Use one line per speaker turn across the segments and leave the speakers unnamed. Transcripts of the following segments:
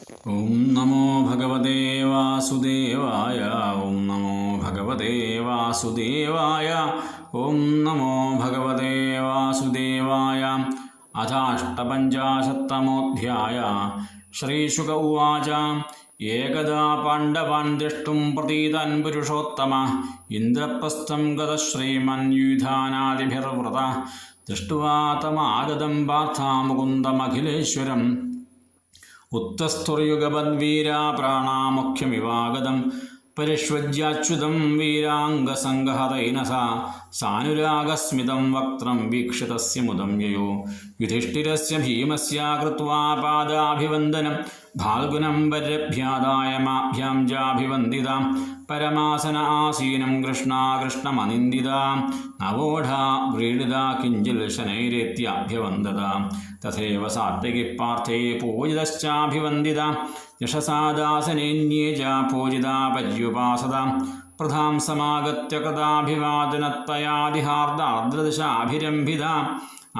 ഓം നമോ ഭഗവതേ വാസുദേവായ. ഓം നമോ ഭഗവതേ വാസുദേവായ. ഓം നമോ ഭഗവതേ വാസുദേവായ. അഥാഷ്ടപഞ്ചാശത്തമോऽധ്യായ. ശ്രീശുക ഉവാച. ഏകദാ പാണ്ഡവാൻ ദ്രഷ്ടും പ്രതീതാൻ പുരുഷോത്തമ ഇന്ദ്രപ്രസ്ഥം ഗതഃ ശ്രീമന്യുധാനാദിഭിർവൃത ദൃഷ്ട്വാ തമാഗതം പാർത്ഥാ മുകുന്ദമഖിലേശ്വരം ഉത്തസ്ഥുർയുഗപദ്വീരാ പ്രാണാമുഖ്യമിവാഗതം പരിഷ്വജ്യാച്യുതം വീരാംഗസംഗഹതൈനസ സാനുരാഗസ്മിതം വക്ത്രം വീക്ഷിതസ്യ മുദം യയോ യുധിഷ്ഠിരസ്യ ഭീമസ്യ കൃത്വാ പാദാഭിവന്ദനം ഫാൽഗുനം വരഭ്യാദായ മാഭ്യാം ജാഭിവന്ദിതാം പരമാസന ആസീനം കൃഷ്ണാകൃഷ്ണമനിന്ദിത നവോഢാ വ്രീഡിതാ കിഞ്ചിൽ ശനൈരേത്യാഭ്യവന്ദത തഥൈവ സാത്വികി പാർത്ഥേ പൂജിതശ്ചാഭിവന്ദിത യശസാദാസനേന്യേ ച പൂജിതാ പര്യുപാസത പ്രധാം സമാഗത്യ കഥാഭിവാദനത്തയാദിഹാർദാർദ്രദശാഭിരംഭിത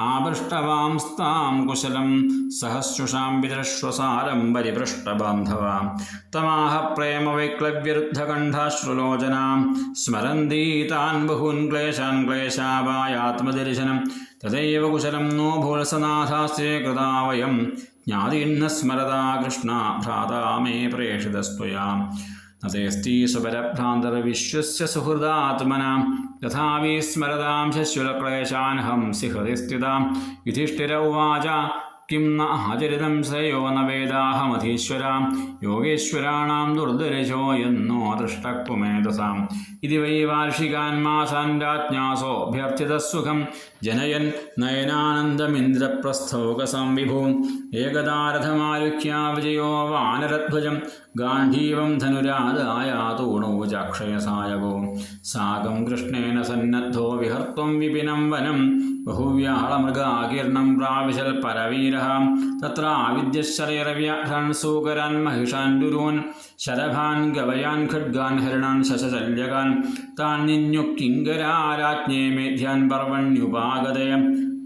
ആപൃഷ്ടവാംസ്താം കുശലം സഹസ്രുഷാം വിദൃശ്വസാരം പരിപൃഷ്ടബാന്ധവ തമാഹ പ്രേമവൈക്ലവ്യരുദ്ധകണ്ഠാശ്രുലോചനാം സ്മരന്തി താൻ ബഹൂൻ ക്ലേശാൻ ക്ലേശാപായാത്മദർശനം തദൈവ കുശലം നോ ഭോത്സനാഥാസ്യേ കൃതാ വയം ജ്ഞാതീന്ന സ്മരതാ കൃഷ്ണ ഭ്രാതാ മേ പ്രേഷിതസ്ത്വയാ നതേസ്തി സ്വപരഭ്രാന്തർവിശ്വസ്യ സുഹൃദാത്മനാ തഥാ വിസ്മരതാം ശശ്വലക്ലേശാൻഹം സിഹൃദി സ്ഥിതാം യുധിഷ്ഠിര ഉവാച കിം ന ആചരിതം ശ്രേയോ ന വേദാഹമധീശ്വരാം യോഗേശ്വരാണാം ദുർദർശോ യെന്നോ ദൃഷ്ടക്കുമേധസാം ഇതി വൈ വാർഷികാൻ മാസാൻ രാജ്ഞാസോഭ്യർത്ഥിതസുഖം ജനയൻ നയനാനന്ദമിന്ദ്രപ്രസ്ഥൗകസം വിഭൂം ഏകദാ രഥമാരുഹ്യ വിജയോ വാനരധ്വജം ഗാന്ധീവം ധനുരാദായ തൂണോ ചാക്ഷയസായകോ സാകം കൃഷ്ണേന സന്നദ്ധോ വിഹർത്തും വിപിനം വനം ബഹുവ്യാളമൃഗാകീർണം പ്രാവിശൽ പരവീരഃ തത്രാവിദ്യശരൈരവ്യാഘ്രാൻ സൂകരാൻ മഹിഷാൻ ദുരൂൻ ശരഭാൻ ഗവയാൻ ഖഡ്ഗാൻ ഹരിണാൻ ശശശല്യകാൻ താൻ നിന്യുക്കിങ്കരാ രാജ്ഞേ മേധ്യാൻ പർവണ്യുപാഗതേ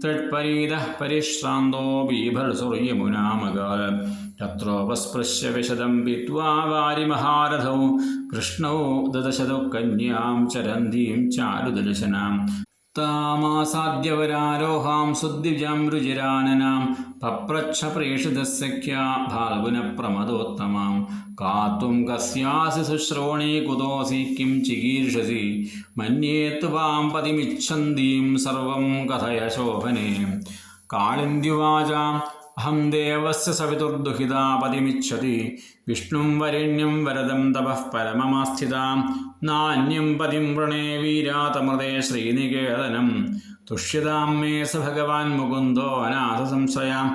തൃട്പരീതഃ പരിശ്രാന്തോ ബീഭത്സുർയമുനാമഗാൽ തത്രോപസ്പൃശ്യ വിശദം പീത്വാ വാരിമഹാരഥൗ കൃഷ്ണൗ ദദശതൗ കന്യാം ചരന്തീം ചാരുദർശനാം താമാസാദ്യവരാരോഹാം സുദ്വിജാം രുചിരാനനാം പപ്രച്ഛ പ്രേഷിതസ്സഖ്യാ ഫാൽഗുനപ്രമദോത്തമാം കാത്വം കസ്യാസി ശുശ്രോണീ കുതോസി കിം ചികീർഷസി മന്യേ ത്വാം പതിമിച്ഛന്തീം സർവം കഥയ ശോഭനേ കാളിന്ത്യുവാച അഹം ദേവസ്യ സവിതുർദുഹിതാ പതിമിച്ഛതി വിഷ്ണും വരേണ്യം വരദം തപഃ പരമമാസ്ഥിതാം നാന്യം പതിം വൃണേ വീരാതമൃതേ ശ്രീനികേതനം തുഷ്യതാം മേ സ ഭഗവാൻ മുകുന്ദോ അനാഥ സംശയാം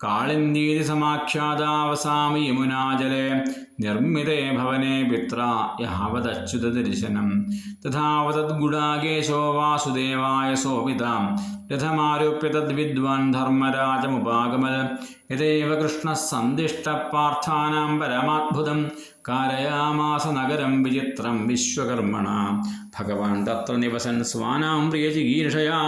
കാളിന്ദീതി സമാഖ്യാതാവസാമി യമുനാജലേ നിർമ്മിതേ ഭവനേ പിത്ര യാവദച്യുതദർശനം തഥാവതദ്ഗുഡാകേശോ വാസുദേവായ സോപിതാം രഥമാരോപ്യ തദ്വിദ്വാൻ ധർമ്മരാജമുപാഗമൽ യഥൈവ കൃഷ്ണഃ സന്ദിഷ്ടപാർത്ഥാനാം പരമാത്ഭുതം കാരയാമാസ നഗരം വിചിത്രം വിശ്വകർമ്മണ ഭഗവാൻ തത്ര നിവസൻ സ്വാനാം പ്രിയചികീർഷയാ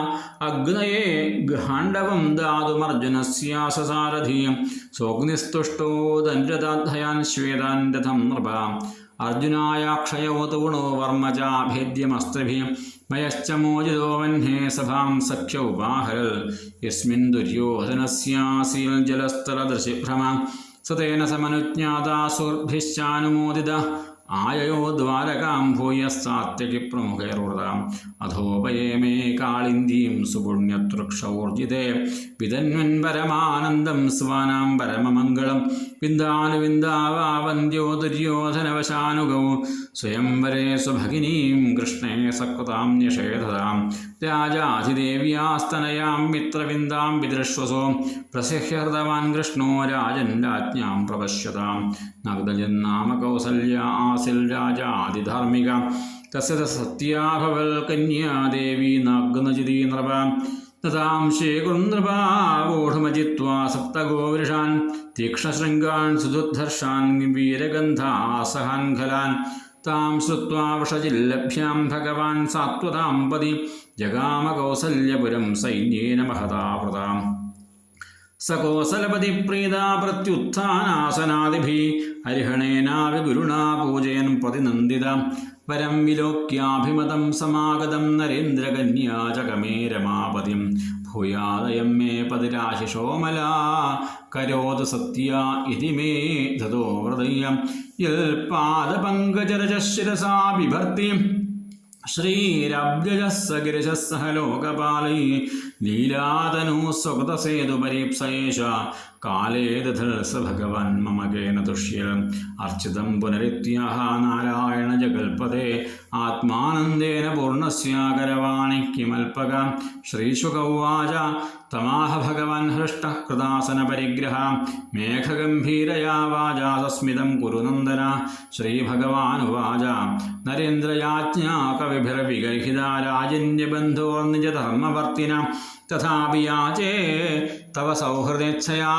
അഗ്നയേ ഗാണ്ഡവം ദാതുമർജുനസ്യാസസാരഥീം സോഗ്നിസ്തുഷ്ടോ ദണ്ഡതാധ്യാൻ ശ്വേതാൻ രഥം നൃപ അർജുനായാക്ഷയോ തൂണോ വർമ്മ ചാഭേദ്യമസ്ത്രിഭിः മയശ്ച മോചിതോ വഹ്നേ സഭാം സഖ്യ ഉപാഹരൽ യസ്മിൻ ദുര്യോധനസ്യാസീൽ ജലസ്ഥലദൃശിഭ്രമ സതേന സമനുജ്ഞാതാസുർഭിശ്ചാനുമോദിത ആയയോ ദ്വാരകാം ഭൂയഃസാത്യകി പ്രമുഖൈർവൃതാം അധോപയേമേ കാളിന്ദീം സുപുണ്യതൃക്ഷൗർജിതേ വിതന്വൻ പരമാനന്ദം സ്വാനാം പരമമംഗളം വിന്ദാനുവിന്ദാവാവന്ദ്യോ ദുര്യോധനവശാനുഗൗ സ്വയംവരേ സ്വഭഗിനീം കൃഷ്ണേ സകൃതാം ന്യഷേധതാം രാജാധിദേവ്യാസ്തനയാം മിത്രവിന്ദാം വിദൃശ്വസോ പ്രസഹ്യഹൃതവാൻ കൃഷ്ണോ രാജൻ രാജ്ഞാം പ്രപശ്യതാം നഗ്നജന്നാമ കൗസല്യ ആസിൽ രാജാതിധാർമ്മിക തസ്യ സത്യാഭവൽ കന്യാ ദേവി നഗ്നജിതീ നൃപ തഥാം ശേകുനൃപാവൂഢമജിത്വാ സപ്തഗോവൃഷാൻ തീക്ഷ്ണശൃംഗാൻ സുദുദ്ധർഷാൻ വീരഗന്ധാസഹാൻ ഖലാൻ താം ശ്രുത്വാ വൃഷജില്ലഭ്യാം ഭഗവാൻ സാത്വതാം പതി ജഗാമ കൗസല്യപുരം സൈന്യേന മഹതാവൃതാം സകോസലപതിപ്രീതാ പ്രത്യുത്ഥാനാസനാദിഭിः അരിഹണേനാവി ഗുരുണാ പൂജയൻ പ്രതിനന്ദിത പരം വിലോക്യാഭിമതം സമാഗതം നരേന്ദ്രകന്യാ ചകമേ രമാപതിം ഭൂയാദയം മേ പതിരാശിഷോമലാ കരോതു സത്യ ഇതി മേ ധതോ ഹൃദയം യൽപാദപങ്കജരജശിരസാ ബിഭർത്തി ശ്രീരബ്ജസ ഗിരിശസ്സഹ ലോകപാലൈ ലീലാതനു സ്വകൃതസേതുപരീപ്സയേഷ കാലേ ദധർസ ഭഗവൻ മമ കേന തുഷ്യ അർച്ചിതം പുനരിത്യാഹ നാരായണ ജഗൽപദേ ആത്മാനന്ദേന പൂർണ്ണസ്യ കരവാണി കിമൽപക ശ്രീശുക ഉവാച തമാഹ ഭഗവൻ ഹൃഷ്ടഃ കൃതാസന പരിഗ്രഹ മേഘഗംഭീരയാ വാചാ സസ്മിതം കുരു നന്ദന ശ്രീഭഗവാനുവാച നരേന്ദ്രയാജ്ഞാ കവിഭിർവിഗർഹിതാ രാജന്യബന്ധോർനിജധർമ്മവർത്തിന തഥാപി യാചേ തവ സൗഹൃദേച്ഛയാ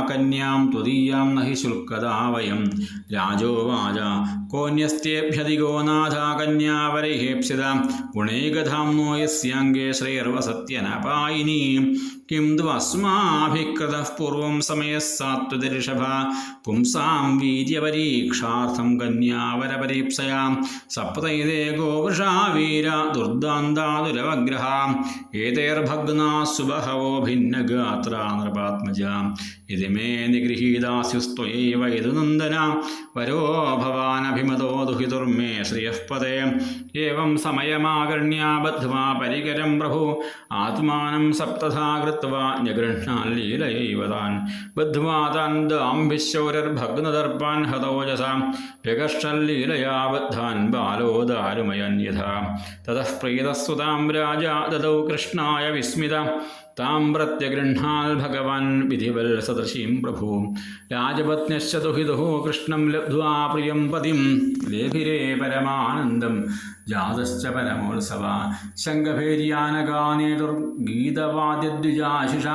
കന്യാം ത്വദീയാം നഹി ശുൽക്കദാ വയം രാജോവാച കോന്യസ്തേഭ്യധികോ നാഥ കന്യാവരൈഹേപ്സിത ഗുണൈകധാംനോ യസ്യാംഗേ ശ്രേർവസത്യനപായിനി കിം ത്വസ്മാഭികൃതഃ പൂർവം സമയഃ സാത്വതിഋഷഭ പുംസാം വീര്യപരീക്ഷാർത്ഥം കന്യാവരപരീപ്സയാ സപ്തൈതേ ഗോവൃഷാ വീര ദുർദാന്താ ദുരവഗ്രഹ ഏതൈർഭഗ്നാ സുബഹവോ ഭിന്നഗാത്രാ നൃപാത്മജ ഇതി മേ നിഗൃഹീതാസ്യുസ്ത്വയൈവ യദുനന്ദന വരോ ഭവാനഭിമതോ ദുഹിതുർമേ ശ്രിയഃ പദേ ഏവം സമയമാകർണ്യ ബദ്ധ്വാ പരികരം പ്രഭു ആത്മാനം സപ്തധാ കൃത്വാ ന്യഗൃഹ്ണാൻ ലീലയൈവ താൻ ബദ്ധ്വാ താൻ ദാംഭിശൗരർഭഗ്നദർപ്പാൻ ഹതോജസ വ്യകർഷല്ലീലയാ ബദ്ധാൻ ബാലോ ദാരുമയൻ യഥാ തതഃ പ്രീതസ്സുതാം രാജ ദദൗ കൃഷ്ണായ വിസ്മിത താം പ്രത്യഗൃഹാൽ ഭഗവാൻ വിധിവൽ സദൃശീം പ്രഭു രാജപത്ന്യശ്ച ദുഹിതുഃ കൃഷ്ണം ലബ്ധ്വാ പ്രിയം പതിം ലേഭിരേ പരമാനന്ദം ജാതശ്ച പരമോത്സവ ശംഖഭേര്യാനഗാനേതുർഗീതവാദ്യദ്വിജാശിഷ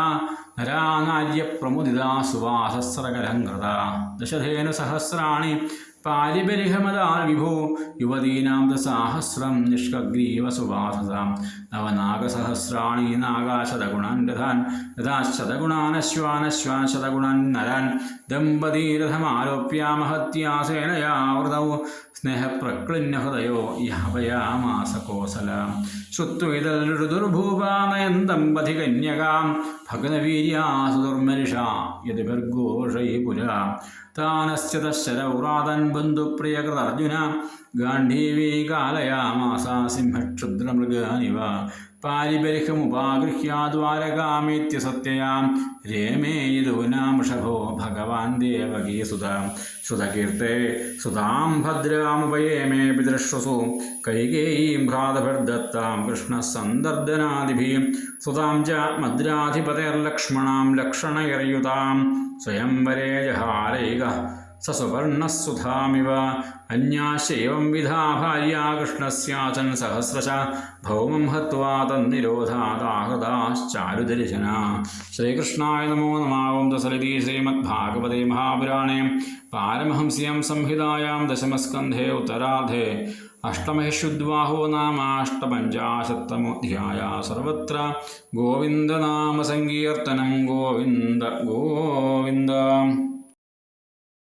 നരാനാര്യപ്രമുദിതാ സുവാസസ്രകലങ്കൃത ദശധേനുസഹസ്രാണി പാരിപരിഹമതാൽ വിഭോ യുവതീനാം ദസാഹസ്രം നിഷ്കഗ്രീവസുവാസസാം നവനാഗസഹസ്രാണി നാഗാശതഗുണാൻ രഥാൻ രഥാശതഗുണാനശ്വാനശ്വാൻ ശതഗുണാൻ നരാൻ ദമ്പതീരഥമാരോപ്യ മഹത്യാ സേനയാ വൃതൗ സ്നേഹപ്രക്ലിന്നഹൃദയോ യാപയാമാസ കോസല ശ്രുത്വേതൽദുർഭൂപാനയന്തം പഥികന്യകാം ഭഗ്നവീര്യാസു ദുർമരിഷാ യതിഭിർഘോഷൈ പുരാ താനസ്യ തശ്ശരൗറാതൻ ബന്ധുപ്രിയകൃതർജുന ഗാന്ധീവീ കാലയാമാസ സിംഹക്ഷുദ്രമൃഗാനിവ പാരിബരിഹമുപാഗൃഹ്യ ദ്വാരകാമേത്യ സത്യയാം രേമേ യദൂനാമൃഷഭോ ഭഗവാൻ ദേവകീസുത ശ്രുതകീർത്തെ സുതാം ഭദ്രാമുപയേമേ പിതൃശ്വസു കൈകേയീം ഭ്രാതഭിർദത്താം കൃഷ്ണസന്ദർദനാദിഭിः സുതാം ച മദ്രാധിപതേർലക്ഷ്മണാം ലക്ഷണൈർയുതാം സ്വയംവരേ ജഹാരൈകഃ സസുവർണസുധാമിവ അന്യാശൈവം വിധാ ഭാര്യാ കൃഷ്ണസ്യാസൻ സഹസ്രശ ഭൗമം ഹത്വാ തന്നിരോധാദാഹൃതാശ്ചാരുദർശന ശ്രീകൃഷ്ണായ നമോ നമഃ. ഓം തത്സദിതി. ശ്രീമദ്ഭാഗവതേ മഹാപുരാണേ പാരമഹംസ്യാം സംഹിതായാം ദശമസ്കന്ധേ ഉത്തരാർദ്ധേ അഷ്ടമഹിഷുദ്വാഹോ നാമ അഷ്ടപഞ്ചാശത്തമോധ്യായ. സർവത്ര ഗോവിന്ദനാമസങ്കീർത്തനം. ഗോവിന്ദ ഗോവിന്ദ.